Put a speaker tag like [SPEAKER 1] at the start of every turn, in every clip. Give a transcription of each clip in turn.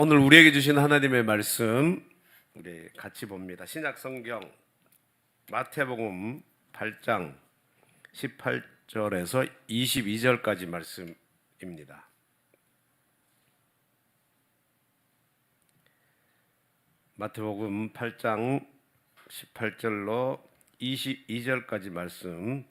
[SPEAKER 1] 오늘 우리에게 주신 하나님의 말씀 우리 같이 봅니다. 신약 성경 마태복음 8장 18절에서 22절까지 말씀입니다. 마태복음 8장 18절로 22절까지 말씀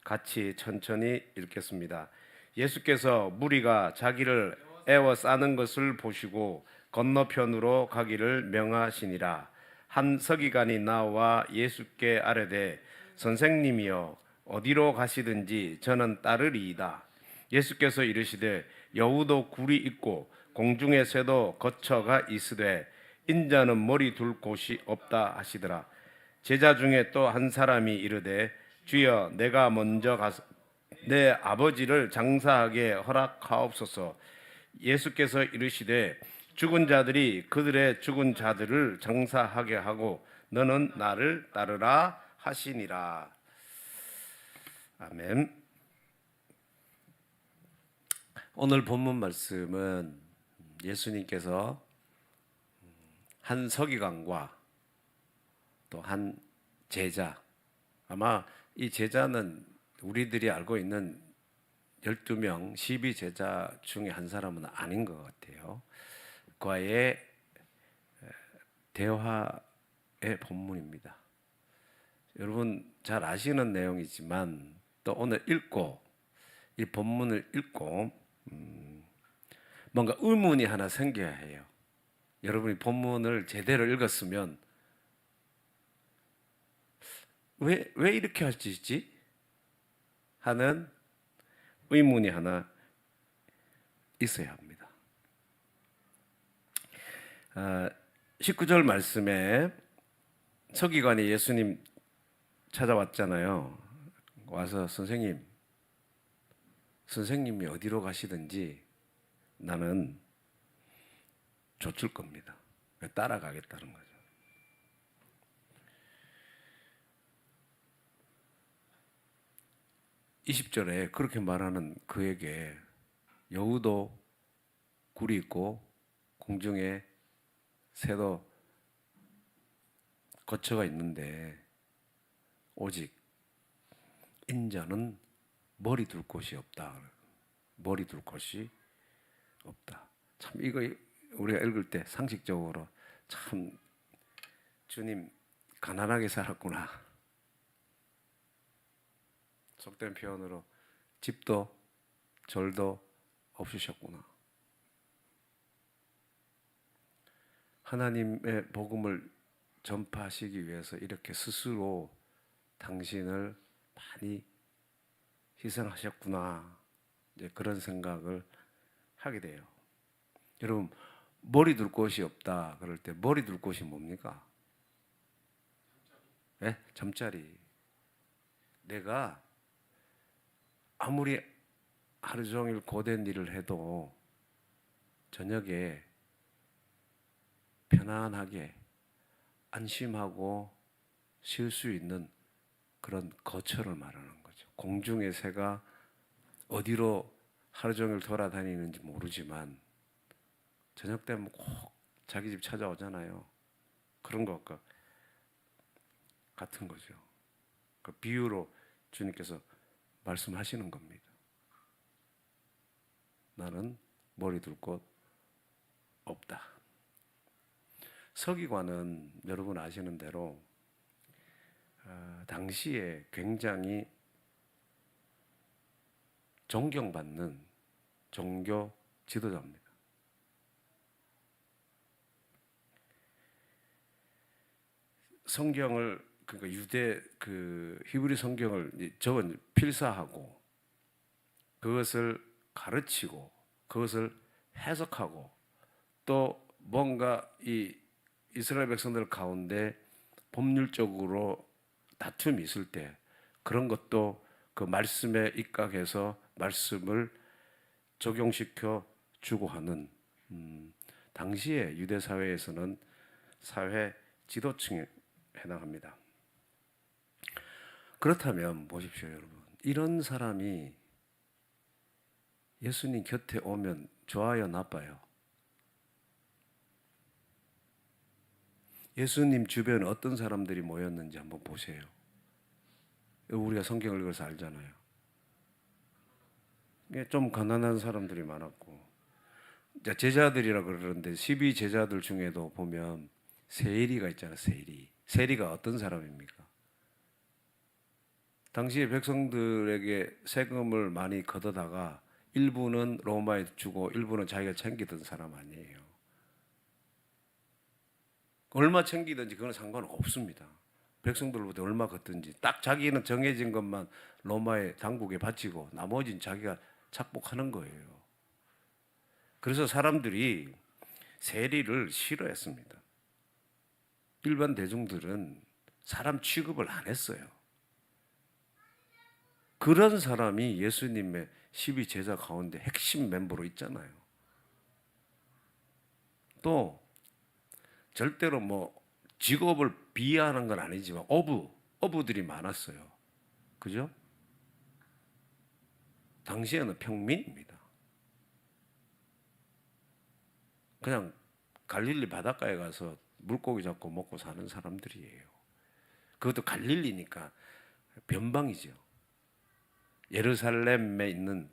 [SPEAKER 1] 같이 천천히 읽겠습니다. 예수께서 무리가 자기를 에워싸는 것을 보시고 건너편으로 가기를 명하시니라. 한 서기관이 나와 예수께 아뢰되 선생님이여 어디로 가시든지 저는 따르리이다. 예수께서 이르시되 여우도 굴이 있고 공중의 새도 거처가 있으되 인자는 머리 둘 곳이 없다 하시더라. 제자 중에 또 한 사람이 이르되 주여 내가 먼저 가서 내 아버지를 장사하게 허락하옵소서. 예수께서 이르시되 죽은 자들이 그들의 죽은 자들을 장사하게 하고 너는 나를 따르라 하시니라. 아멘. 오늘 본문 말씀은 예수님께서 한 서기관과 또 한 제자, 아마 이 제자는 우리들이 알고 있는 12명 12제자 중에 한 사람은 아닌 것 같아요. 과의 대화의 본문입니다. 여러분 잘 아시는 내용이지만 또 오늘 읽고 이 본문을 읽고 뭔가 의문이 하나 생겨야 해요. 여러분이 본문을 제대로 읽었으면 왜 이렇게 할 수 있지? 하는 의문이 하나 있어야 합니다. 19절 말씀에 서기관이 예수님 찾아왔잖아요. 와서 선생님이 어디로 가시든지 나는 좇을 겁니다. 따라가겠다는 거죠. (20절에) 그렇게 말하는 그에게 여우도 굴이 있고 공중에 새도 거처가 있는데 오직 인자는 머리 둘 곳이 없다. 머리 둘 곳이 없다. 참 이거 우리가 읽을 때 상식적으로 참 주님 가난하게 살았구나. 속된 표현으로 집도 절도 없으셨구나. 하나님의 복음을 전파하시기 위해서 이렇게 스스로 당신을 많이 희생하셨구나. 이제 그런 생각을 하게 돼요. 여러분 머리 둘 곳이 없다 그럴 때 머리 둘 곳이 뭡니까? 네? 잠자리. 내가 아무리 하루 종일 고된 일을 해도 저녁에 편안하게 안심하고 쉴 수 있는 그런 거처를 말하는 거죠. 공중의 새가 어디로 하루 종일 돌아다니는지 모르지만 저녁 되면 꼭 자기 집 찾아오잖아요. 그런 것과 같은 거죠. 그 비유로 주님께서 말씀하시는 겁니다. 나는 머리 둘 곳 없다. 서기관은 여러분 아시는 대로 당시에 굉장히 존경받는 종교 지도자입니다. 성경을 그러니까 유대 히브리 성경을 적은 필사하고 그것을 가르치고 그것을 해석하고 또 뭔가 이 이스라엘 백성들 가운데 법률적으로 다툼이 있을 때 그런 것도 그 말씀에 입각해서 말씀을 적용시켜 주고 하는 당시의 유대 사회에서는 사회 지도층에 해당합니다. 그렇다면 보십시오, 여러분. 이런 사람이 예수님 곁에 오면 좋아요, 나빠요? 예수님 주변에 어떤 사람들이 모였는지 한번 보세요. 우리가 성경을 읽어서 알잖아요. 좀 가난한 사람들이 많았고, 제자들이라 그러는데 12 제자들 중에도 보면 세리가 있잖아요. 세리가 어떤 사람입니까? 당시에 백성들에게 세금을 많이 걷어다가 일부는 로마에 주고 일부는 자기가 챙기던 사람 아니에요. 얼마 챙기든지 그건 상관없습니다. 백성들로부터 얼마 걷든지 딱 자기는 정해진 것만 로마의 당국에 바치고 나머지는 자기가 착복하는 거예요. 그래서 사람들이 세리를 싫어했습니다. 일반 대중들은 사람 취급을 안 했어요. 그런 사람이 예수님의 12 제자 가운데 핵심 멤버로 있잖아요. 또 절대로 뭐 직업을 비하하는 건 아니지만 어부들이 많았어요. 그죠? 당시에는 평민입니다. 그냥 갈릴리 바닷가에 가서 물고기 잡고 먹고 사는 사람들이에요. 그것도 갈릴리니까 변방이죠. 예루살렘에 있는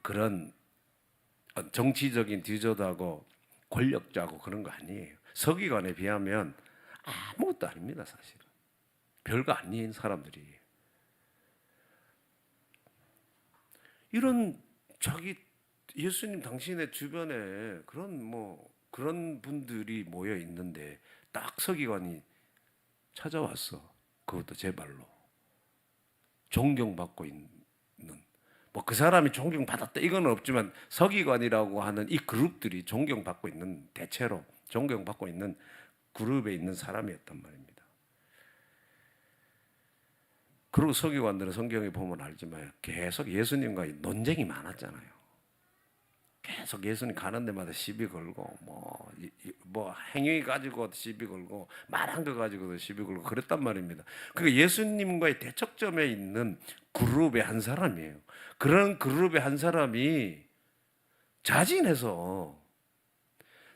[SPEAKER 1] 그런 정치적인 디저트하고 권력자고 그런 거 아니에요. 서기관에 비하면 아무것도 아닙니다, 사실은. 별거 아닌 사람들이에요. 이런 예수님 당신의 주변에 그런 분들이 모여 있는데 딱 서기관이 찾아왔어. 그것도 제 발로. 존경받고 있는. 뭐 그 사람이 존경받았다 이건 없지만 서기관이라고 하는 이 그룹들이 존경받고 있는, 대체로 존경받고 있는 그룹에 있는 사람이었단 말입니다. 그리고 서기관들은 성경에 보면 알지만 계속 예수님과 논쟁이 많았잖아요. 계속 예수님 가는 데마다 시비 걸고 뭐 행위 가지고 시비 걸고 말한 거 가지고도 시비 걸고 그랬단 말입니다. 그러니까 예수님과의 대척점에 있는 그룹의 한 사람이에요. 그런 그룹의 한 사람이 자진해서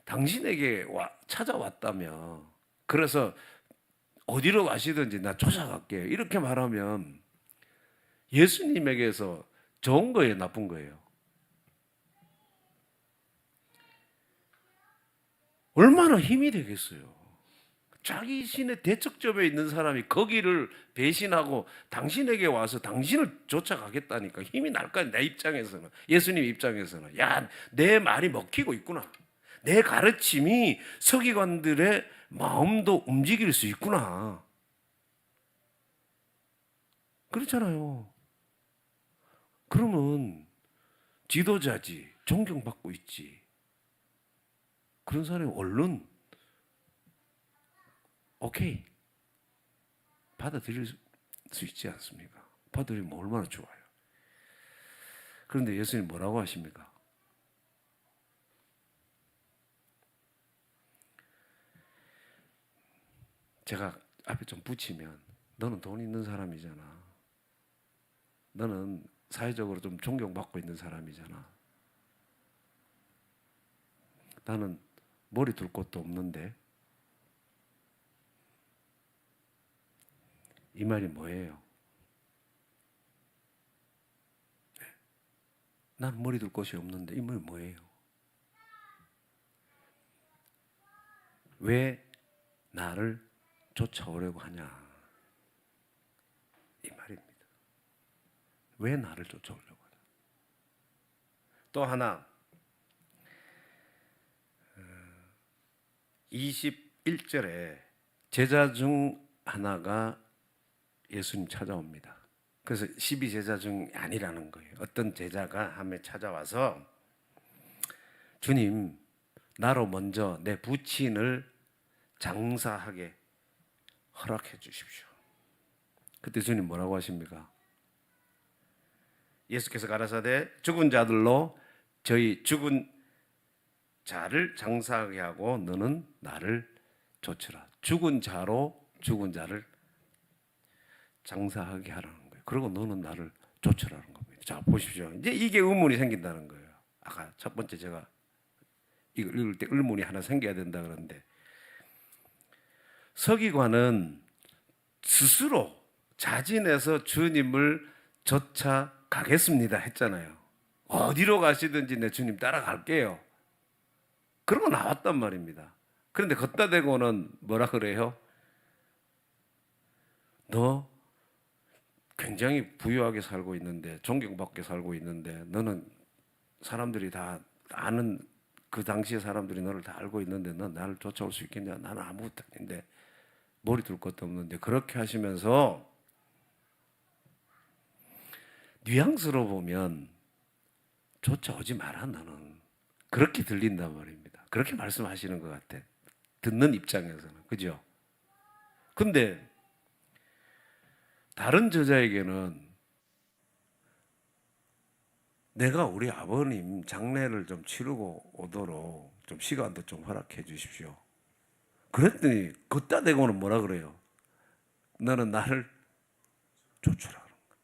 [SPEAKER 1] 당신에게 찾아왔다며, 그래서 어디로 가시든지 나 쫓아갈게요 이렇게 말하면 예수님에게서 좋은 거예요, 나쁜 거예요? 얼마나 힘이 되겠어요. 자기 신의 대척점에 있는 사람이 거기를 배신하고 당신에게 와서 당신을 쫓아가겠다니까 힘이 날까요? 내 입장에서는, 예수님 입장에서는 야, 내 말이 먹히고 있구나. 내 가르침이 서기관들의 마음도 움직일 수 있구나. 그렇잖아요. 그러면 지도자지, 존경받고 있지. 그런 사람이 얼른 오케이 받아들일 수 있지 않습니까? 받아들이면 얼마나 좋아요. 그런데 예수님 뭐라고 하십니까? 제가 앞에 좀 붙이면 너는 돈 있는 사람이잖아. 너는 사회적으로 좀 존경받고 있는 사람이잖아. 나는 머리 둘 곳도 없는데. 이 말이 뭐예요? 난 머리 둘 곳이 없는데 이 말이 뭐예요? 왜 나를 쫓아오려고 하냐? 이 말입니다. 왜 나를 쫓아오려고 하냐? 또 하나 21절에 제자 중 하나가 예수님 찾아옵니다. 그래서 12제자 중이 아니라는 거예요. 어떤 제자가 함에 찾아와서 주님, 나로 먼저 내 부친을 장사하게 허락해 주십시오. 그때 주님 뭐라고 하십니까? 예수께서 가라사대 죽은 자들로 저희 죽은 자를 장사하게 하고 너는 나를 좇으라. 죽은 자로 죽은 자를 장사하게 하라는 거예요. 그리고 너는 나를 좇으라는 겁니다. 자, 보십시오. 이제 이게 의문이 생긴다는 거예요. 아까 첫 번째 제가 이걸 읽을 때 의문이 하나 생겨야 된다 그러는데 서기관은 스스로 자진해서 주님을 쫓아가겠습니다 했잖아요. 어디로 가시든지 내 주님 따라갈게요. 그러고 나왔단 말입니다. 그런데 걷다 대고는 뭐라 그래요? 너 굉장히 부유하게 살고 있는데, 존경받게 살고 있는데, 너는 사람들이 다 아는, 그 당시에 사람들이 너를 다 알고 있는데 넌 나를 쫓아올 수 있겠냐? 나는 아무것도 아닌데, 머리 둘 것도 없는데. 그렇게 하시면서 뉘앙스로 보면 쫓아오지 마라 너는, 그렇게 들린단 말입니다. 그렇게 말씀하시는 것 같아, 듣는 입장에서는. 그죠? 근데 다른 저자에게는 내가 우리 아버님 장례를 좀 치르고 오도록 좀 시간도 좀 허락해 주십시오. 그랬더니 걷다 대고는 뭐라 그래요? 너는 나를 쫓으라 그런 거야.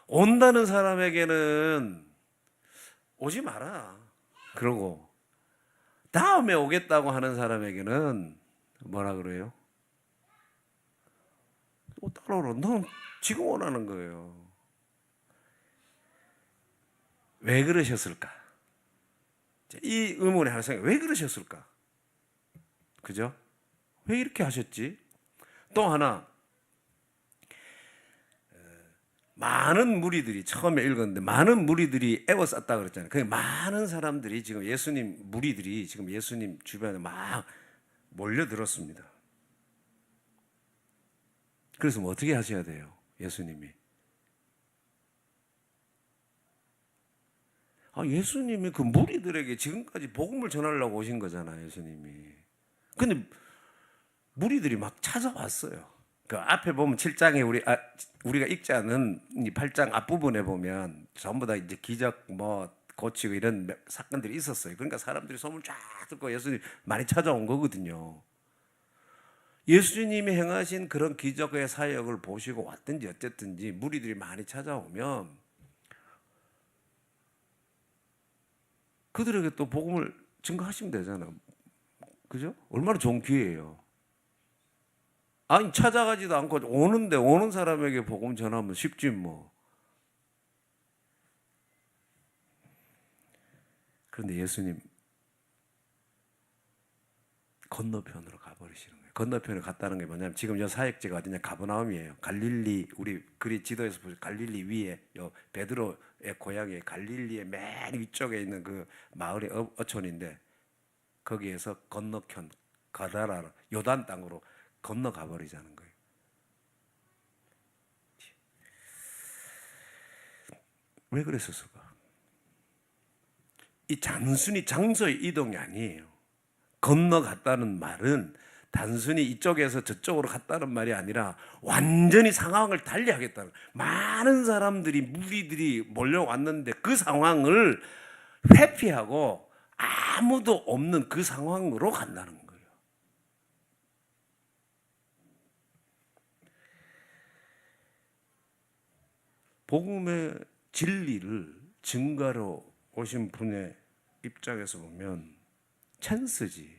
[SPEAKER 1] 온다는 사람에게는 오지 마라 그러고, 다음에 오겠다고 하는 사람에게는 뭐라 그래요? 또 따라오라. 넌 지금 오라는 거예요. 왜 그러셨을까? 이 의문에 하나 생각. 왜 그러셨을까? 그죠? 왜 이렇게 하셨지? 또 하나, 많은 무리들이, 처음에 읽었는데 많은 무리들이 애워쌌다 그랬잖아요. 그 많은 사람들이 지금 예수님, 무리들이 지금 예수님 주변에 막 몰려들었습니다. 그래서 뭐 어떻게 하셔야 돼요? 예수님이. 예수님이 그 무리들에게 지금까지 복음을 전하려고 오신 거잖아요, 예수님이. 근데 무리들이 막 찾아왔어요. 그 앞에 보면 7장에 우리가 읽지 않은 이 8장 앞부분에 보면 전부 다 이제 기적 뭐 고치고 이런 사건들이 있었어요. 그러니까 사람들이 소문 쫙 듣고 예수님 많이 찾아온 거거든요. 예수님이 행하신 그런 기적의 사역을 보시고 왔든지 어쨌든지 무리들이 많이 찾아오면 그들에게 또 복음을 증거하시면 되잖아요. 그죠? 얼마나 좋은 기회예요. 아니, 찾아가지도 않고 오는데, 오는 사람에게 복음 전하면 쉽지 뭐. 그런데 예수님 건너편으로 가버리시는 거예요. 건너편에 갔다는 게 뭐냐면, 지금 요 사역지가 어디냐? 가버나움이에요. 갈릴리, 우리 그리 지도에서 보면 갈릴리 위에 요 베드로의 고향의 갈릴리의 맨 위쪽에 있는 그 마을의 어촌인데, 거기에서 건너편 가다라 요단 땅으로 건너가 버리자는 거예요. 왜 그랬었을까? 이 단순히 장소의 이동이 아니에요. 건너갔다는 말은 단순히 이쪽에서 저쪽으로 갔다는 말이 아니라 완전히 상황을 달리하겠다는, 많은 사람들이, 무리들이 몰려왔는데 그 상황을 회피하고 아무도 없는 그 상황으로 간다는 거예요. 복음의 진리를 증가로 오신 분의 입장에서 보면 찬스지.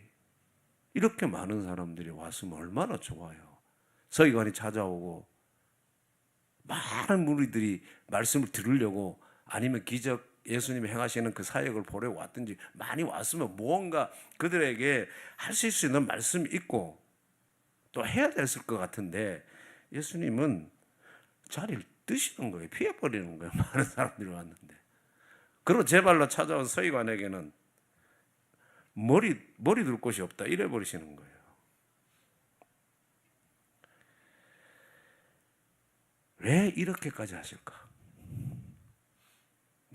[SPEAKER 1] 이렇게 많은 사람들이 왔으면 얼마나 좋아요. 서기관이 찾아오고 많은 무리들이 말씀을 들으려고, 아니면 기적 예수님이 행하시는 그 사역을 보러 왔든지 많이 왔으면 무언가 그들에게 할 수 있는 말씀이 있고 또 해야 됐을 것 같은데, 예수님은 자리를 뜨시는 거예요. 피해버리는 거예요. 많은 사람들이 왔는데. 그리고 제 발로 찾아온 서기관에게는 머리 둘 곳이 없다 이래 버리시는 거예요. 왜 이렇게까지 하실까?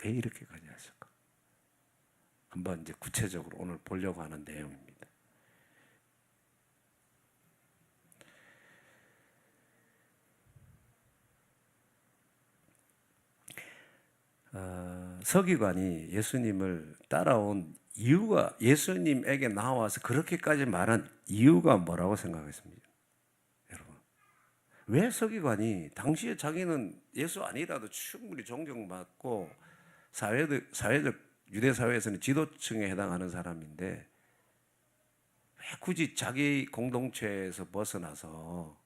[SPEAKER 1] 왜 이렇게까지 하실까? 한번 이제 구체적으로 오늘 보려고 하는 내용입니다. 서기관이 예수님을 따라온 이유가, 예수님에게 나와서 그렇게까지 말한 이유가 뭐라고 생각했습니까? 여러분, 왜 서기관이, 당시에 자기는 예수 아니라도 충분히 존경받고 사회적 유대 사회에서는 지도층에 해당하는 사람인데 왜 굳이 자기 공동체에서 벗어나서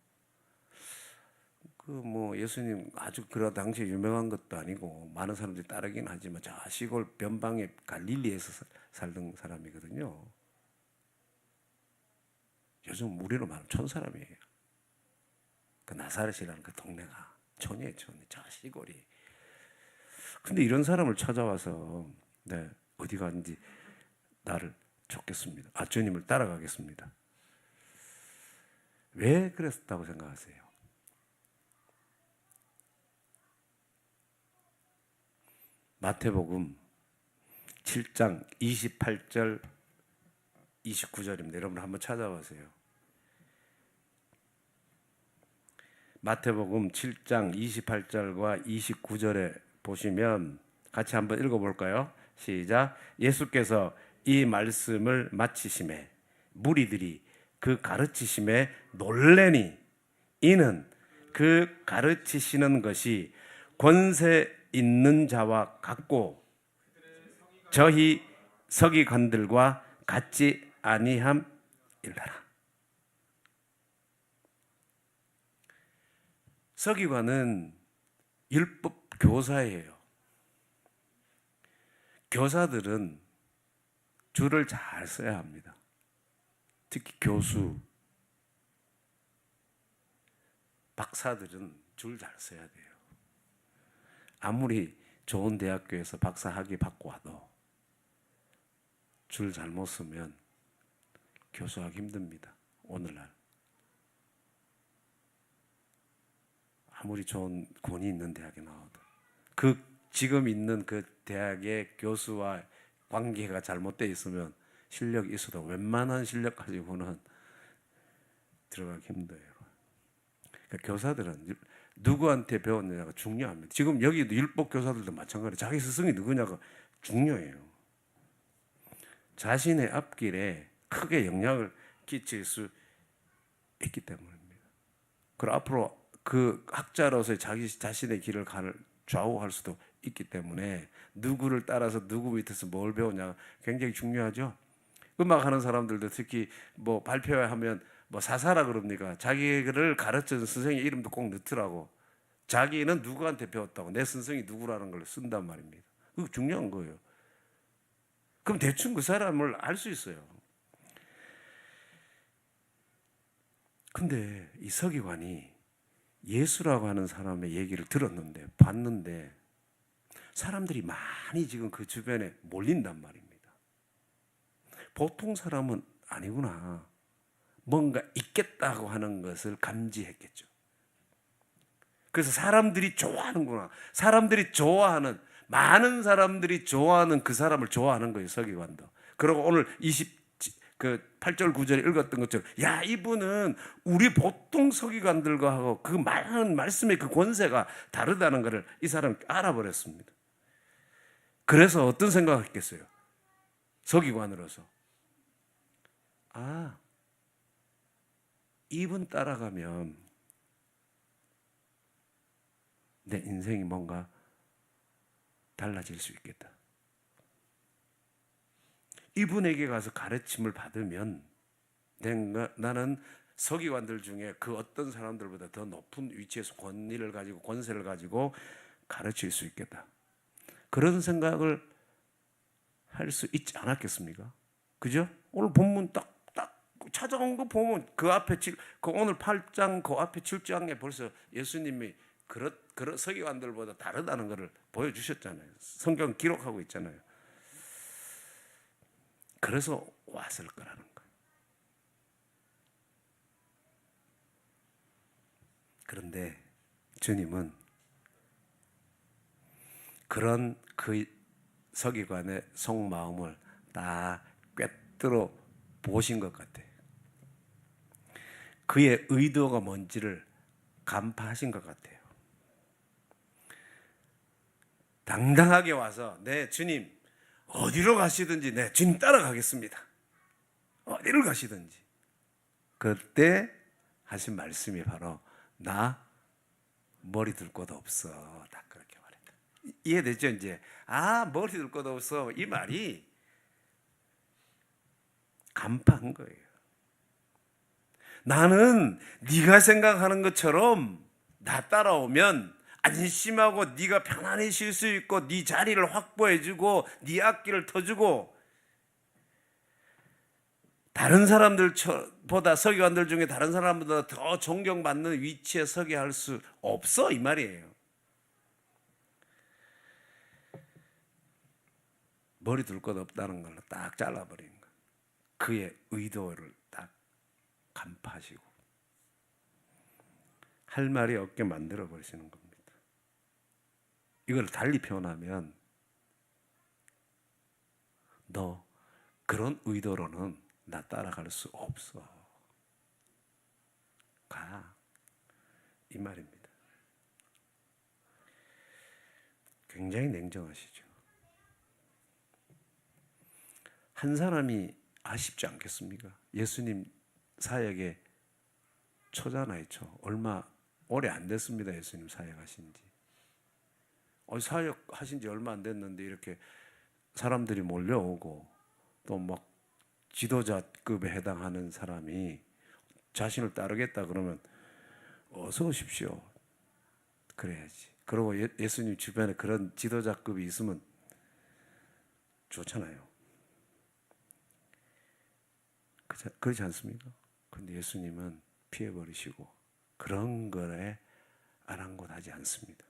[SPEAKER 1] 그 뭐 예수님 아주 그 당시에 유명한 것도 아니고 많은 사람들이 따르긴 하지만 저 시골 변방의 갈릴리에서 살던 사람이거든요. 요즘 우리로 말하면 촌사람이에요. 그 나사렛이라는 그 동네가 촌이에요, 촌이. 저 시골이. 근데 이런 사람을 찾아와서 네, 어디 가는지 나를 쫓겠습니다. 주님을 따라가겠습니다. 왜 그랬다고 생각하세요? 마태복음 7장 28절 29절입니다. 여러분 한번 찾아보세요. 마태복음 7장 28절과 29절에 보시면 같이 한번 읽어볼까요? 시작. 예수께서 이 말씀을 마치심에 무리들이 그 가르치심에 놀래니 이는 그 가르치시는 것이 권세 있는 자와 같고 저희 서기관들과 같지 아니함일라라. 서기관은 율법 교사예요. 교사들은 줄을 잘 써야 합니다. 특히 교수, 박사들은 줄 잘 써야 돼요. 아무리 좋은 대학교에서 박사 학위 받고 와도 줄 잘못 쓰면 교수하기 힘듭니다. 오늘날. 아무리 좋은 권위 있는 대학에 나와도 그 지금 있는 그 대학의 교수와 관계가 잘못되어 있으면 실력이 있어도 웬만한 실력 가지고는 들어가기 힘들어요. 그러니까 교사들은 누구한테 배웠느냐가 중요합니다. 지금 여기도 율법 교사들도 마찬가지로 자기 스승이 누구냐가 중요해요. 자신의 앞길에 크게 영향을 끼칠 수 있기 때문입니다. 그리고 앞으로 그 학자로서의 자기 자신의 길을 좌우할 수도 있기 때문에 누구를 따라서 누구 밑에서 뭘 배우냐 굉장히 중요하죠. 음악하는 사람들도 특히 뭐 발표하면 뭐 사사라 그럽니까? 자기를 가르치는 선생의 이름도 꼭 넣더라고. 자기는 누구한테 배웠다고 내 선생이 누구라는 걸 쓴단 말입니다. 그거 중요한 거예요. 그럼 대충 그 사람을 알 수 있어요. 근데 이 서기관이 예수라고 하는 사람의 얘기를 들었는데 봤는데 사람들이 많이 지금 그 주변에 몰린단 말입니다. 보통 사람은 아니구나. 뭔가 있겠다고 하는 것을 감지했겠죠. 그래서 사람들이 좋아하는구나. 사람들이 좋아하는 많은 사람들이 좋아하는 그 사람을 좋아하는 거예요. 서기관도. 그리고 오늘 8절 9절에 읽었던 것처럼 야 이분은 우리 보통 서기관들과 하고 그 많은 말씀의 그 권세가 다르다는 것을 이 사람이 알아버렸습니다. 그래서 어떤 생각을 했겠어요? 서기관으로서 이분 따라가면 내 인생이 뭔가 달라질 수 있겠다. 이분에게 가서 가르침을 받으면 나는 서기관들 중에 그 어떤 사람들보다 더 높은 위치에서 권위를 가지고 권세를 가지고 가르칠 수 있겠다. 그런 생각을 할 수 있지 않았겠습니까? 그죠? 오늘 본문 딱 찾아온 거 보면 그 앞에 그 오늘 8장 그 앞에 7장에 벌써 예수님이 그런 서기관들보다 다르다는 것을 보여주셨잖아요. 성경 기록하고 있잖아요. 그래서 왔을 거라는 거예요. 그런데 주님은 그런 그 서기관의 속마음을 다 꿰뚫어 보신 것 같아요. 그의 의도가 뭔지를 간파하신 것 같아요. 당당하게 와서 네 주님 어디로 가시든지 네 주님 따라가겠습니다. 어디를 가시든지. 그때 하신 말씀이 바로 나 머리 둘 곳 없어. 딱 그렇게 말했다. 이해되죠 이제? 머리 둘 곳 없어. 이 말이 간파한 거예요. 나는 네가 생각하는 것처럼 나 따라오면 안심하고 네가 편안히 쉴 수 있고 네 자리를 확보해주고 네 앞길을 터주고 다른 사람들보다 서기관들 중에 다른 사람보다 더 존경받는 위치에 서게 할 수 없어 이 말이에요. 머리 둘 것 없다는 걸로 딱 잘라버리는 거예요. 그의 의도를 딱 간파하시고 할 말이 없게 만들어 버리시는 겁니다. 이걸 달리 표현하면 너 그런 의도로는 나 따라갈 수 없어. 가. 이 말입니다. 굉장히 냉정하시죠. 한 사람이 아쉽지 않겠습니까? 예수님 사역의 초잖아요. 얼마 오래 안 됐습니다. 예수님 사역하신 지. 사역하신 지 얼마 안 됐는데 이렇게 사람들이 몰려오고 또 막 지도자급에 해당하는 사람이 자신을 따르겠다 그러면 어서 오십시오. 그래야지. 그리고 예수님 주변에 그런 지도자급이 있으면 좋잖아요. 그렇지 않습니까? 그런데 예수님은 피해버리시고 그런 거에 아랑곳하지 않습니다.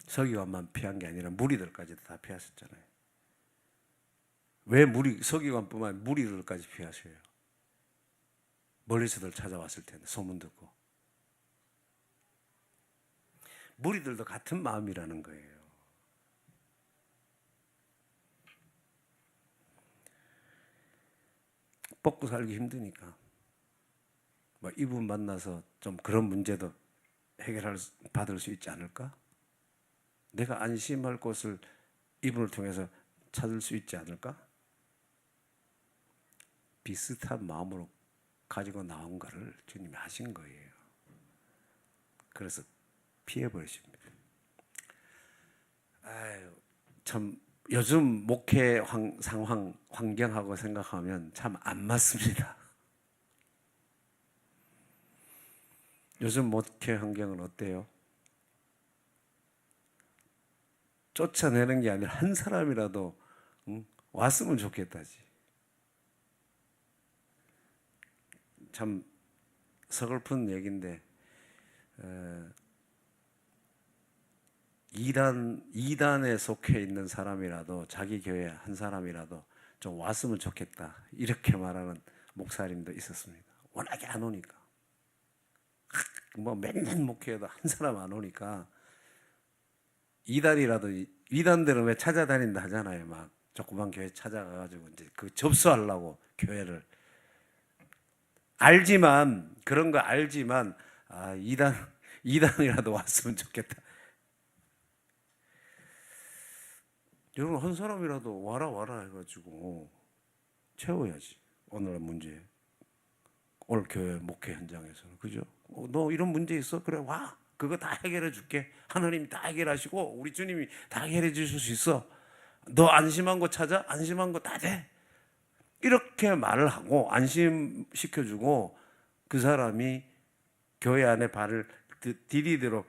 [SPEAKER 1] 서기관만 피한 게 아니라 무리들까지 다 피하셨잖아요. 왜 서기관뿐만 아니라 무리들까지 피하셔요? 멀리서들 찾아왔을 텐데 소문 듣고. 무리들도 같은 마음이라는 거예요. 먹고 살기 힘드니까 이분 만나서 좀 그런 문제도 받을 수 있지 않을까? 내가 안심할 곳을 이분을 통해서 찾을 수 있지 않을까? 비슷한 마음으로 가지고 나온 거를 주님이 하신 거예요. 그래서 피해버리십니다. 참 요즘 목회 상황, 환경하고 생각하면 참 안 맞습니다. 요즘 목회 환경은 어때요? 쫓아내는 게 아니라 한 사람이라도 왔으면 좋겠다지. 참 서글픈 얘기인데 이단에 속해 있는 사람이라도 자기 교회 한 사람이라도 좀 왔으면 좋겠다 이렇게 말하는 목사님도 있었습니다. 워낙에 안 오니까 맨날 목회해도 한 사람 안 오니까 이단들은 왜 찾아다닌다 하잖아요. 막 조그만 교회 찾아가가지고 이제 그 접수하려고 교회를 그런 거 알지만 이단이라도 왔으면 좋겠다. 여러분 한 사람이라도 와라 해가지고 채워야지. 오늘 문제 오늘 교회 목회 현장에서는 그죠? 너 이런 문제 있어? 그래 와. 그거 다 해결해 줄게. 하나님이 다 해결하시고 우리 주님이 다 해결해 주실 수 있어. 너 안심한 거 찾아? 안심한 거 다 돼. 이렇게 말을 하고 안심시켜주고 그 사람이 교회 안에 발을 디디도록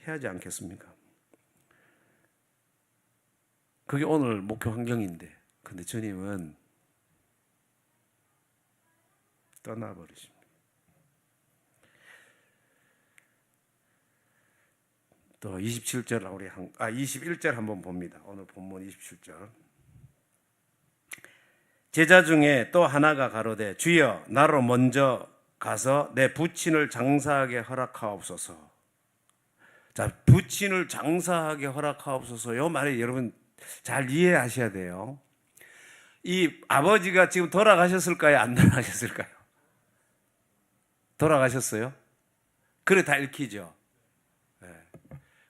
[SPEAKER 1] 해야 하지 않겠습니까? 그게 오늘 목회 환경인데 근데 주님은 떠나버리십니다. 또 27절 21절 한번 봅니다. 오늘 본문 27절. 제자 중에 또 하나가 가로되 주여 나로 먼저 가서 내 부친을 장사하게 허락하옵소서. 자, 부친을 장사하게 허락하옵소서. 이 말이 여러분 잘 이해하셔야 돼요. 이 아버지가 지금 돌아가셨을까요? 안 돌아가셨을까요? 돌아가셨어요? 그래 다 읽히죠. 네.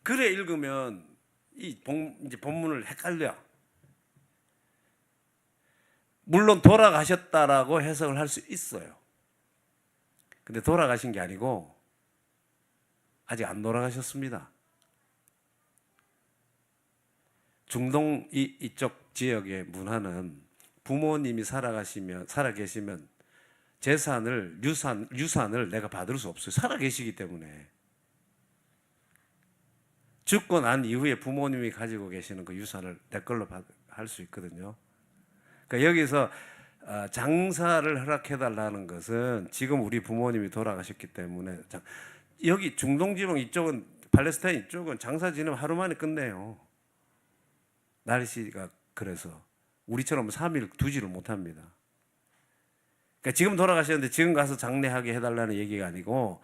[SPEAKER 1] 그래 읽으면 이제 본문을 헷갈려. 물론 돌아가셨다라고 해석을 할 수 있어요. 근데 돌아가신 게 아니고 아직 안 돌아가셨습니다. 중동 이쪽 지역의 문화는 부모님이 살아 계시면 재산을 유산을 내가 받을 수 없어요. 살아 계시기 때문에. 죽고 난 이후에 부모님이 가지고 계시는 그 유산을 내 걸로 할 수 있거든요. 그러니까 여기서 장사를 허락해달라는 것은 지금 우리 부모님이 돌아가셨기 때문에, 여기 중동 지방 이쪽은, 팔레스타인 이쪽은 장사 지내면 하루 만에 끝내요. 날씨가 그래서 우리처럼 3일 두지를 못합니다. 그러니까 지금 돌아가셨는데 지금 가서 장례하게 해달라는 얘기가 아니고,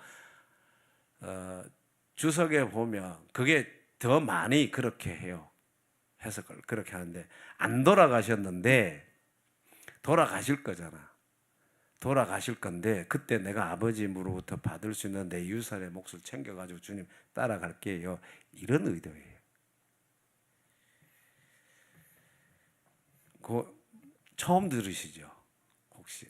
[SPEAKER 1] 주석에 보면 그게 더 많이 그렇게 해요. 해석을 그렇게 하는데, 안 돌아가셨는데 돌아가실 거잖아. 돌아가실 건데 그때 내가 아버지로부터 받을 수 있는 내 유산의 몫을 챙겨가지고 주님 따라갈게요. 이런 의도예요. 처음 들으시죠? 혹시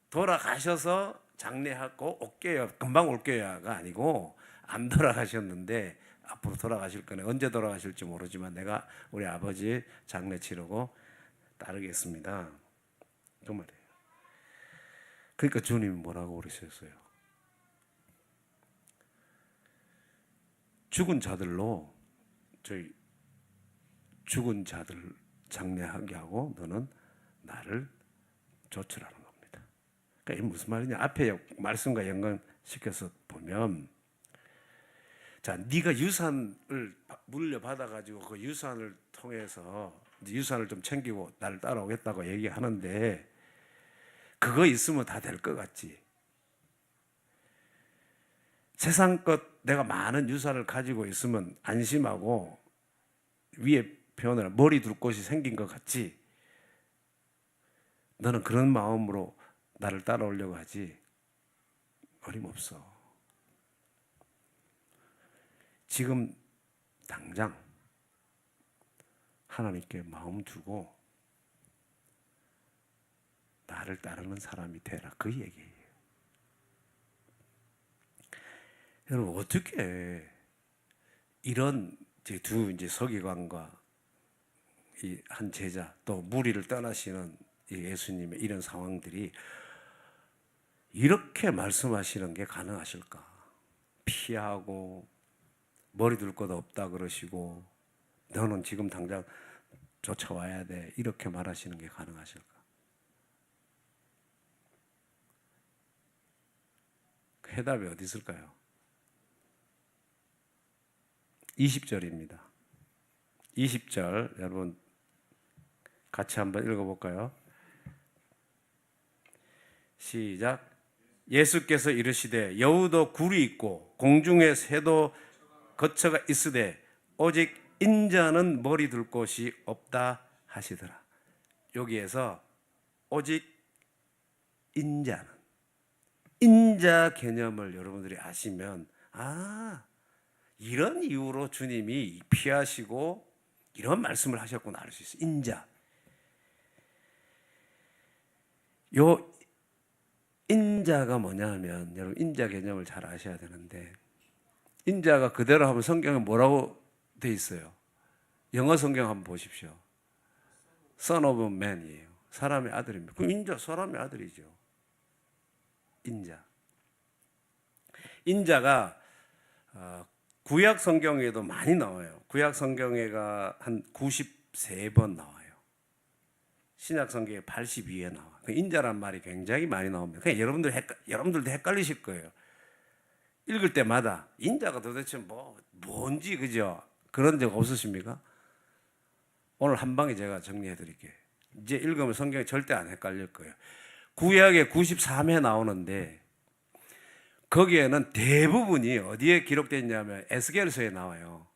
[SPEAKER 1] 돌아가셔서 장례하고 올게요, 금방 올게요가 아니고, 안 돌아가셨는데 앞으로 돌아가실 거네. 언제 돌아가실지 모르지만 내가 우리 아버지 장례 치르고 따르겠습니다. 그 말이에요. 그러니까 주님이 뭐라고 그러셨어요? 죽은 자들로 저희 죽은 자들 장례하게 하고 너는 나를 조출하는 겁니다. 그러니까 이게 무슨 말이냐? 앞에 말씀과 연관시켜서 보면, 자, 네가 유산을 물려받아 가지고 그 유산을 통해서 유산을 좀 챙기고 나를 따라오겠다고 얘기하는데, 그거 있으면 다 될 것 같지. 세상 것 내가 많은 유산을 가지고 있으면 안심하고 위에 표현을 머리 둘 곳이 생긴 것 같지. 너는 그런 마음으로 나를 따라오려고 하지. 어림없어. 지금 당장 하나님께 마음 두고 나를 따르는 사람이 되라, 그 얘기예요. 여러분, 어떻게 이런 두 서기관과 이 한 제자, 또 무리를 떠나시는 예수님의 이런 상황들이 이렇게 말씀하시는 게 가능하실까? 피하고 머리 둘 것 없다 그러시고 너는 지금 당장 쫓아와야 돼, 이렇게 말하시는 게 가능하실까? 그 해답이 어디 있을까요? 20절입니다. 20절 여러분 같이 한번 읽어볼까요? 시작. 예수께서 이르시되 여우도 굴이 있고 공중에 새도 거처가 있으되 오직 인자는 머리 둘 곳이 없다 하시더라. 여기에서 오직 인자는, 인자 개념을 여러분들이 아시면, 이런 이유로 주님이 피하시고 이런 말씀을 하셨구나 알 수 있어요. 인자. 요 인자가 뭐냐 하면, 여러분 인자 개념을 잘 아셔야 되는데, 인자가 그대로 하면 성경에 뭐라고 돼 있어요? 영어 성경 한번 보십시오. Son of man이에요. 사람의 아들입니다. 그럼 인자 사람의 아들이죠. 인자. 인자가 구약 성경에도 많이 나와요. 구약 성경에가 한 93번 나와요. 신약 성경에 82에 나와. 인자란 말이 굉장히 많이 나옵니다. 그냥 여러분들도 헷갈리실 거예요. 읽을 때마다 인자가 도대체 뭔지, 그죠? 그런 적 없으십니까? 오늘 한 방에 제가 정리해 드릴게요. 이제 읽으면 성경이 절대 안 헷갈릴 거예요. 구약에 93회 나오는데 거기에는 대부분이 어디에 기록되어 있냐면 에스겔서에 나와요.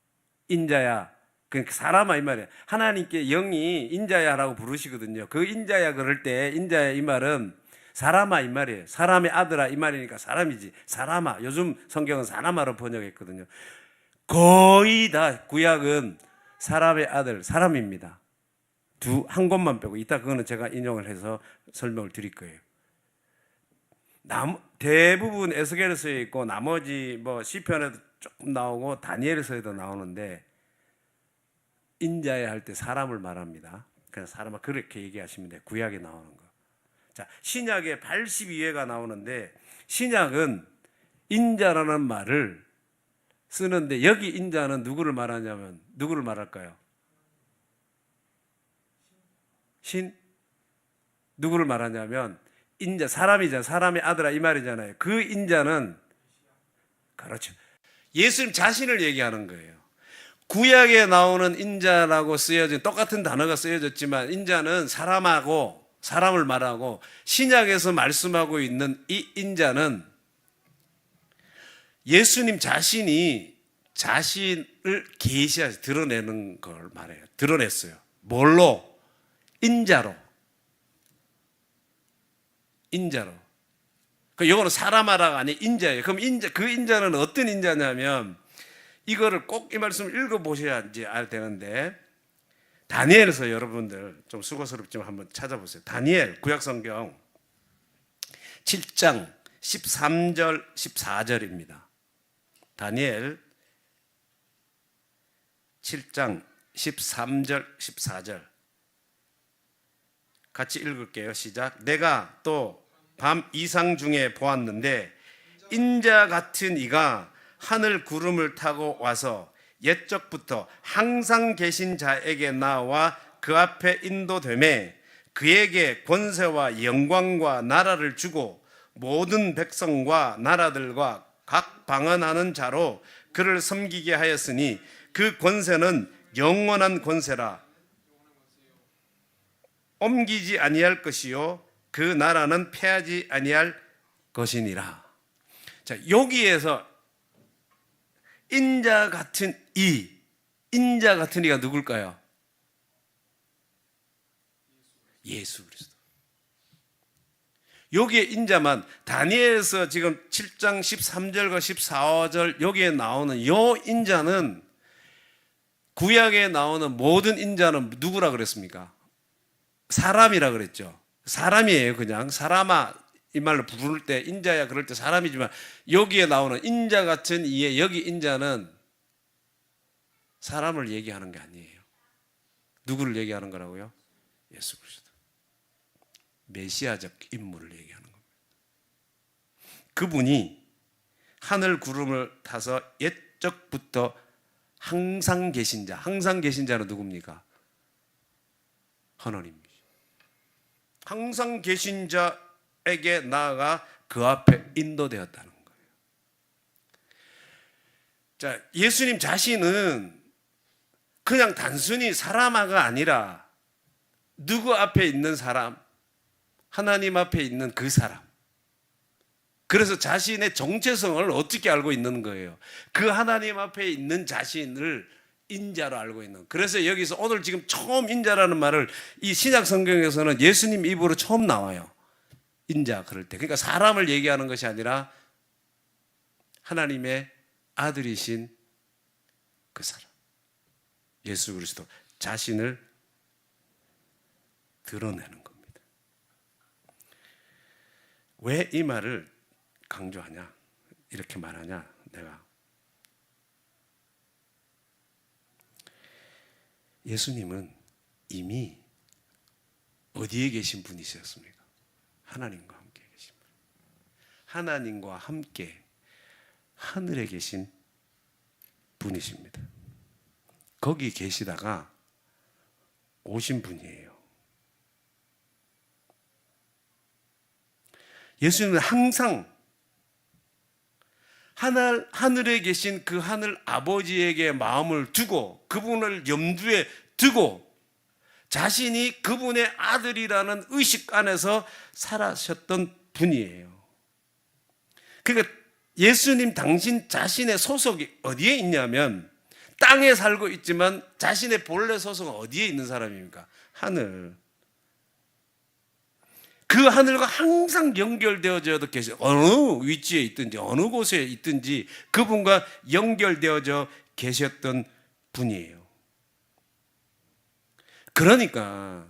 [SPEAKER 1] 인자야, 그러니까 사람아 이 말이에요. 하나님께 영이 인자야라고 부르시거든요. 그 인자야 그럴 때 인자야 이 말은 사람아 이 말이에요. 사람의 아들아 이 말이니까 사람이지. 사람아. 요즘 성경은 사람아로 번역했거든요. 거의 다 구약은 사람의 아들, 사람입니다. 한 곳만 빼고, 이따 그거는 제가 인용을 해서 설명을 드릴 거예요. 대부분 에스겔서에 있고 나머지 시편에도 조금 나오고 다니엘서에도 나오는데, 인자야 할 때 사람을 말합니다. 그냥 사람은 그렇게 얘기하시면 돼. 구약에 나오는 거. 자, 신약에 82회가 나오는데 신약은 인자라는 말을 쓰는데 여기 인자는 누구를 말하냐면 누구를 말할까요? 누구를 말하냐면 인자, 사람이잖아요. 사람의 아들아 이 말이잖아요. 그 인자는 그렇죠. 예수님 자신을 얘기하는 거예요. 구약에 나오는 인자라고 쓰여진 똑같은 단어가 쓰여졌지만 인자는 사람하고 사람을 말하고 신약에서 말씀하고 있는 이 인자는 예수님 자신이 자신을 계시하시 드러내는 걸 말해요. 드러냈어요. 뭘로? 인자로. 인자로. 그 영어로 사람하라가 아니 인자예요. 그럼 그 인자는 어떤 인자냐면 이거를 꼭 이 말씀을 읽어보셔야지 알 되는데 다니엘에서 여러분들 좀 수고스럽지만 한번 찾아보세요. 다니엘 구약성경 7장 13절 14절입니다. 다니엘 7장 13절 14절 같이 읽을게요. 시작. 내가 또 밤 이상 중에 보았는데 인자 같은 이가 하늘 구름을 타고 와서 옛적부터 항상 계신 자에게 나와 그 앞에 인도되매 그에게 권세와 영광과 나라를 주고 모든 백성과 나라들과 각 방언하는 자로 그를 섬기게 하였으니 그 권세는 영원한 권세라 옮기지 아니할 것이요 그 나라는 패하지 아니할 것이니라. 자, 여기에서 인자 같은 이가 누굴까요? 예수 그리스도. 여기에 인자만 다니엘에서 지금 7장 13절과 14절 여기에 나오는 요 인자는 구약에 나오는 모든 인자는 누구라 그랬습니까? 사람이라 그랬죠. 사람이에요. 그냥 사람아 이 말로 부를 때 인자야 그럴 때 사람이지만 여기에 나오는 인자 같은 이의 여기 인자는 사람을 얘기하는 게 아니에요. 누구를 얘기하는 거라고요? 예수 그리스도. 메시아적 인물을 얘기하는 겁니다. 그분이 하늘 구름을 타서 옛적부터 항상 계신 자. 항상 계신 자는 누굽니까? 하나님이죠. 항상 계신 자에게 나아가 그 앞에 인도되었다는 거예요. 자, 예수님 자신은 그냥 단순히 사람아가 아니라 누구 앞에 있는 사람, 하나님 앞에 있는 그 사람. 그래서 자신의 정체성을 어떻게 알고 있는 거예요? 그 하나님 앞에 있는 자신을 인자로 알고 있는. 그래서 여기서 오늘 지금 처음 인자라는 말을 이 신약 성경에서는 예수님 입으로 처음 나와요. 인자 그럴 때. 그러니까 사람을 얘기하는 것이 아니라 하나님의 아들이신 그 사람. 예수 그리스도 자신을 드러내는 겁니다. 왜 이 말을 강조하냐? 이렇게 말하냐? 내가 예수님은 이미 어디에 계신 분이셨습니까? 하나님과 함께 계신 분. 하나님과 함께 하늘에 계신 분이십니다. 거기 계시다가 오신 분이에요. 예수님은 항상 하늘에 계신 그 하늘 아버지에게 마음을 두고 그분을 염두에 두고 자신이 그분의 아들이라는 의식 안에서 살아셨던 분이에요. 그러니까 예수님 당신 자신의 소속이 어디에 있냐면 땅에 살고 있지만 자신의 본래 소속은 어디에 있는 사람입니까? 하늘. 그 하늘과 항상 연결되어져 계세요. 어느 위치에 있든지 어느 곳에 있든지 그분과 연결되어져 계셨던 분이에요. 그러니까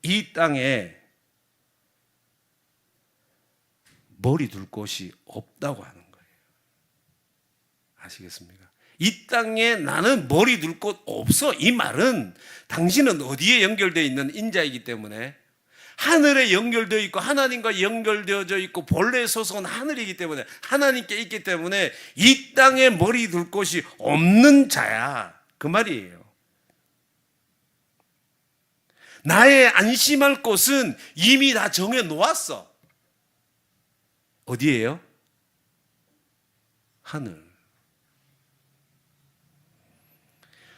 [SPEAKER 1] 이 땅에 머리 둘 곳이 없다고 하는 거예요. 아시겠습니까? 이 땅에 나는 머리 둘 곳 없어. 이 말은 당신은 어디에 연결되어 있는 인자이기 때문에, 하늘에 연결되어 있고 하나님과 연결되어져 있고 본래 소속은 하늘이기 때문에, 하나님께 있기 때문에 이 땅에 머리 둘 곳이 없는 자야, 그 말이에요. 나의 안심할 곳은 이미 다 정해 놓았어. 어디예요? 하늘.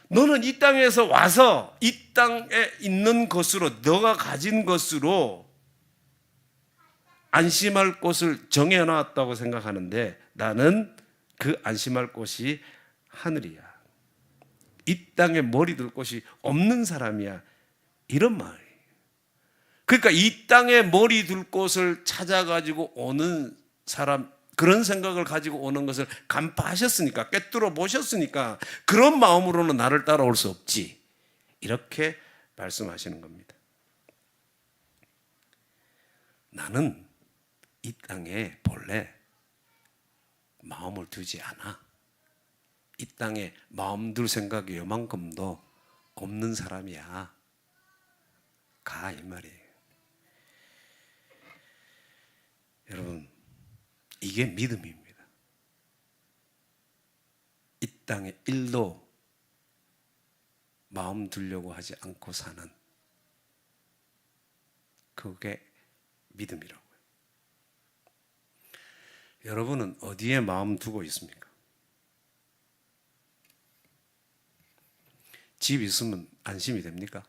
[SPEAKER 1] 너는 이 땅에서 와서 이 땅에 있는 것으로, 너가 가진 것으로 안심할 곳을 정해놨다고 생각하는데, 나는 그 안심할 곳이 하늘이야. 이 땅에 머리 둘 곳이 없는 사람이야, 이런 말이에요. 그러니까 이 땅에 머리 둘 곳을 찾아가지고 오는 사람, 그런 생각을 가지고 오는 것을 간파하셨으니까, 꿰뚫어 보셨으니까 그런 마음으로는 나를 따라올 수 없지, 이렇게 말씀하시는 겁니다. 나는 이 땅에 본래 마음을 두지 않아. 이 땅에 마음 둘 생각이 요만큼도 없는 사람이야. 가, 이 말이에요. 여러분, 이게 믿음입니다. 이 땅에 일도 마음 두려고 하지 않고 사는, 그게 믿음이라고요. 여러분은 어디에 마음 두고 있습니까? 집 있으면 안심이 됩니까?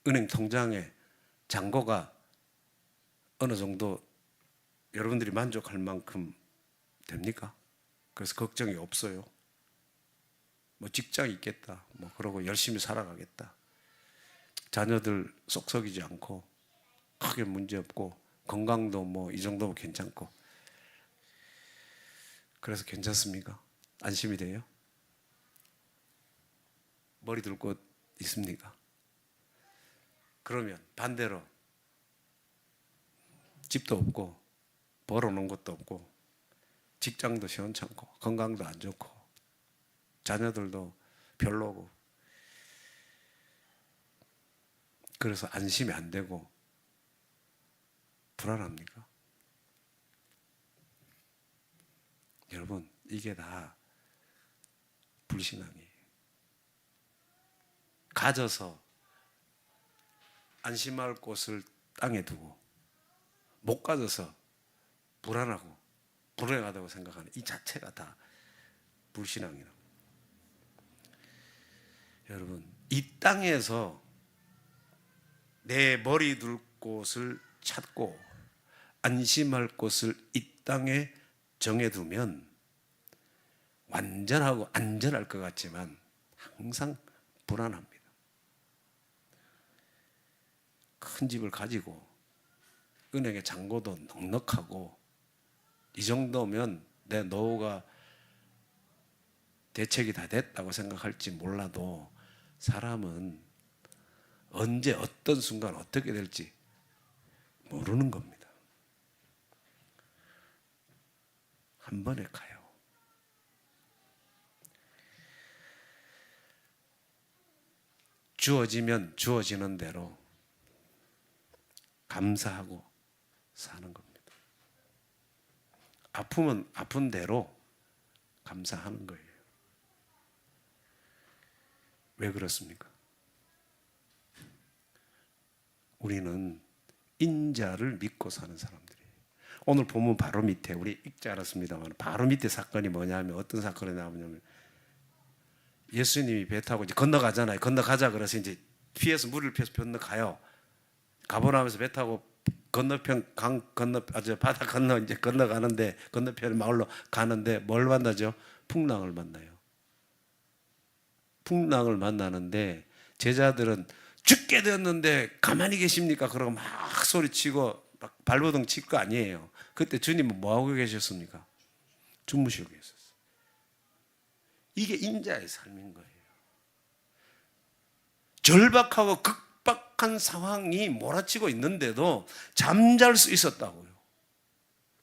[SPEAKER 1] 은행 통장에 잔고가 어느 정도 여러분들이 만족할 만큼 됩니까? 그래서 걱정이 없어요. 뭐 직장이 있겠다, 뭐 그러고 열심히 살아가겠다, 자녀들 속 썩이지 않고 크게 문제 없고, 건강도 뭐 이 정도면 괜찮고, 그래서 괜찮습니까? 안심이 돼요? 머리 둘 곳 있습니까? 그러면 반대로 집도 없고 벌어놓은 것도 없고 직장도 시원찮고 건강도 안 좋고 자녀들도 별로고, 그래서 안심이 안 되고 불안합니까? 여러분, 이게 다 불신앙이에요. 가져서 안심할 곳을 땅에 두고 못 가져서 불안하고 불행하다고 생각하는 이 자체가 다 불신앙이라고. 여러분, 이 땅에서 내 머리 둘 곳을 찾고 안심할 곳을 이 땅에 정해두면 완전하고 안전할 것 같지만 항상 불안합니다. 큰 집을 가지고 은행에 잔고도 넉넉하고 이 정도면 내 노후가 대책이 다 됐다고 생각할지 몰라도 사람은 언제 어떤 순간 어떻게 될지 모르는 겁니다. 한 번에 가요. 주어지면 주어지는 대로 감사하고 사는 겁니다. 아프면 아픈 대로 감사하는 거예요. 왜 그렇습니까? 우리는 인자를 믿고 사는 사람들이에요. 오늘 보면 바로 밑에, 우리 읽지 않았습니다만 바로 밑에 사건이 뭐냐면, 어떤 사건이 나오냐면, 예수님이 배 타고 이제 건너가잖아요. 건너가자 그래서 이제 피해서 물을 피해서 건너가요. 가버나움에서 배 타고 건너편 바다 건너 이제 건너가는데, 건너편 마을로 가는데 뭘 만나죠? 풍랑을 만나요. 풍랑을 만나는데 제자들은 죽게 되었는데 가만히 계십니까? 그러고 막 소리치고 막 발버둥 칠 거 아니에요. 그때 주님은 뭐하고 계셨습니까? 주무시고 계셨어요. 이게 인자의 삶인 거예요. 절박하고 극박한 상황이 몰아치고 있는데도 잠잘 수 있었다고요.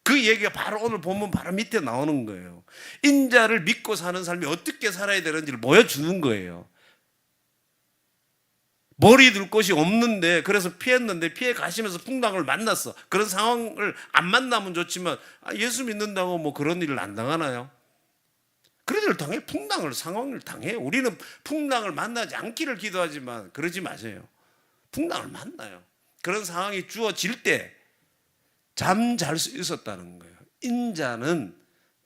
[SPEAKER 1] 그 얘기가 바로 오늘 본문 바로 밑에 나오는 거예요. 인자를 믿고 사는 삶이 어떻게 살아야 되는지를 보여주는 거예요. 머리 둘 곳이 없는데 그래서 피했는데 피해 가시면서 풍랑을 만났어. 그런 상황을 안 만나면 좋지만 예수 믿는다고 뭐 그런 일을 안 당하나요? 그런 일을 당해. 풍랑을 상황을 당해. 우리는 풍랑을 만나지 않기를 기도하지만 그러지 마세요. 풍랑을 만나요. 그런 상황이 주어질 때 잠잘 수 있었다는 거예요. 인자는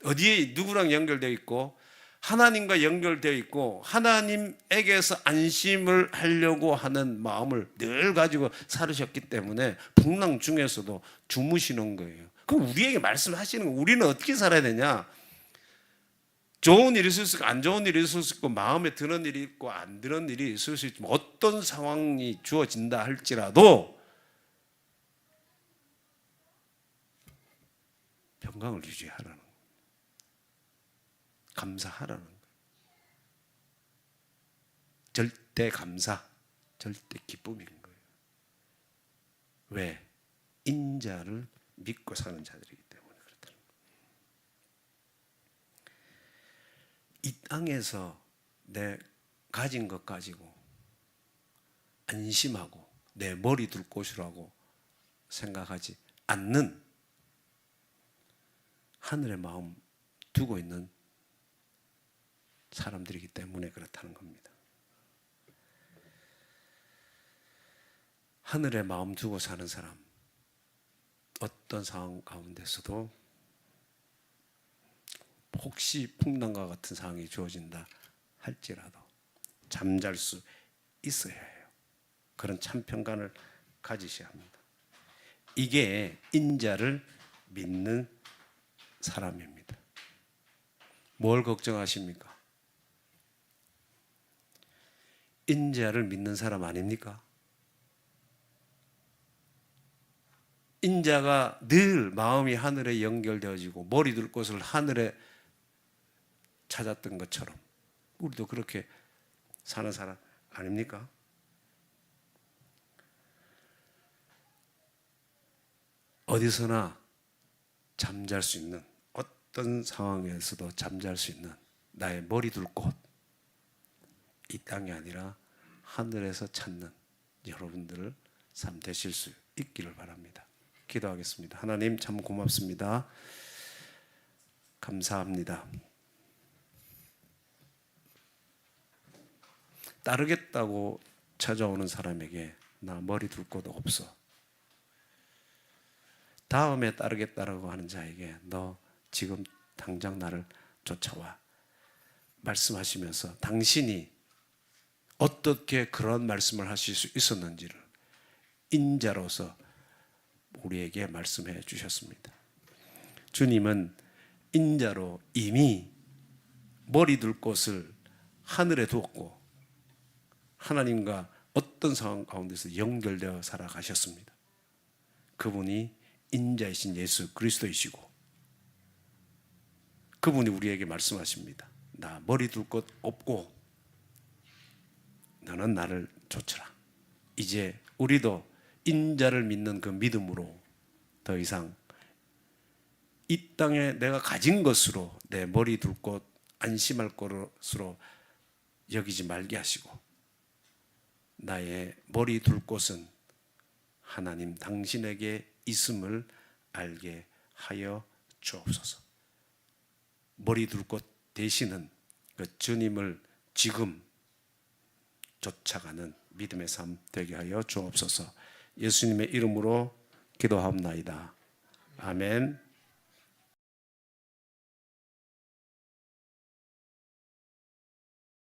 [SPEAKER 1] 어디에 누구랑 연결되어 있고 하나님과 연결되어 있고 하나님에게서 안심을 하려고 하는 마음을 늘 가지고 살으셨기 때문에 풍랑 중에서도 주무시는 거예요. 그럼 우리에게 말씀하시는 거, 우리는 어떻게 살아야 되냐? 좋은 일이 있을 수 있고 안 좋은 일이 있을 수 있고 마음에 드는 일이 있고 안 드는 일이 있을 수 있지만 어떤 상황이 주어진다 할지라도 평강을 유지하라는 거예요. 감사하라는 거예요. 절대 감사, 절대 기쁨인 거예요. 왜? 인자를 믿고 사는 자들이기 때문에 그렇다는 거예요. 이 땅에서 내 가진 것 가지고 안심하고 내 머리 둘 곳이라고 생각하지 않는 하늘의 마음 두고 있는 사람들이기 때문에 그렇다는 겁니다. 하늘의 마음 두고 사는 사람, 어떤 상황 가운데서도 혹시 풍랑과 같은 상황이 주어진다 할지라도 잠잘 수 있어야 해요. 그런 참평강을 가지셔야 합니다. 이게 인자를 믿는 사람입니다. 뭘 걱정하십니까? 인자를 믿는 사람 아닙니까? 인자가 늘 마음이 하늘에 연결되어지고 머리 둘 곳을 하늘에 찾았던 것처럼 우리도 그렇게 사는 사람 아닙니까? 어디서나 잠잘 수 있는, 어떤 상황에서도 잠잘 수 있는 나의 머리 둘 곳, 이 땅이 아니라 하늘에서 찾는 여러분들을 삶 되실 수 있기를 바랍니다. 기도하겠습니다. 하나님 참 고맙습니다. 감사합니다. 따르겠다고 찾아오는 사람에게 나 머리 둘 곳 없어. 다음에 따르겠다라고 하는 자에게 너 지금 당장 나를 쫓아와. 말씀하시면서 당신이 어떻게 그런 말씀을 하실 수 있었는지를 인자로서 우리에게 말씀해 주셨습니다. 주님은 인자로 이미 머리 둘 곳을 하늘에 두었고 하나님과 어떤 상황 가운데서 연결되어 살아가셨습니다. 그분이 인자이신 예수 그리스도이시고 그분이 우리에게 말씀하십니다. 나 머리 둘 곳 없고 너는 나를 쫓으라. 이제 우리도 인자를 믿는 그 믿음으로 더 이상 이 땅에 내가 가진 것으로 내 머리 둘 곳 안심할 것으로 여기지 말게 하시고 나의 머리 둘 곳은 하나님 당신에게 있음을 알게 하여 주옵소서. 머리 둘 곳 되시는 그 주님을 지금 쫓아가는 믿음의 삶 되게 하여 주옵소서. 예수님의 이름으로 기도하옵나이다. 아멘.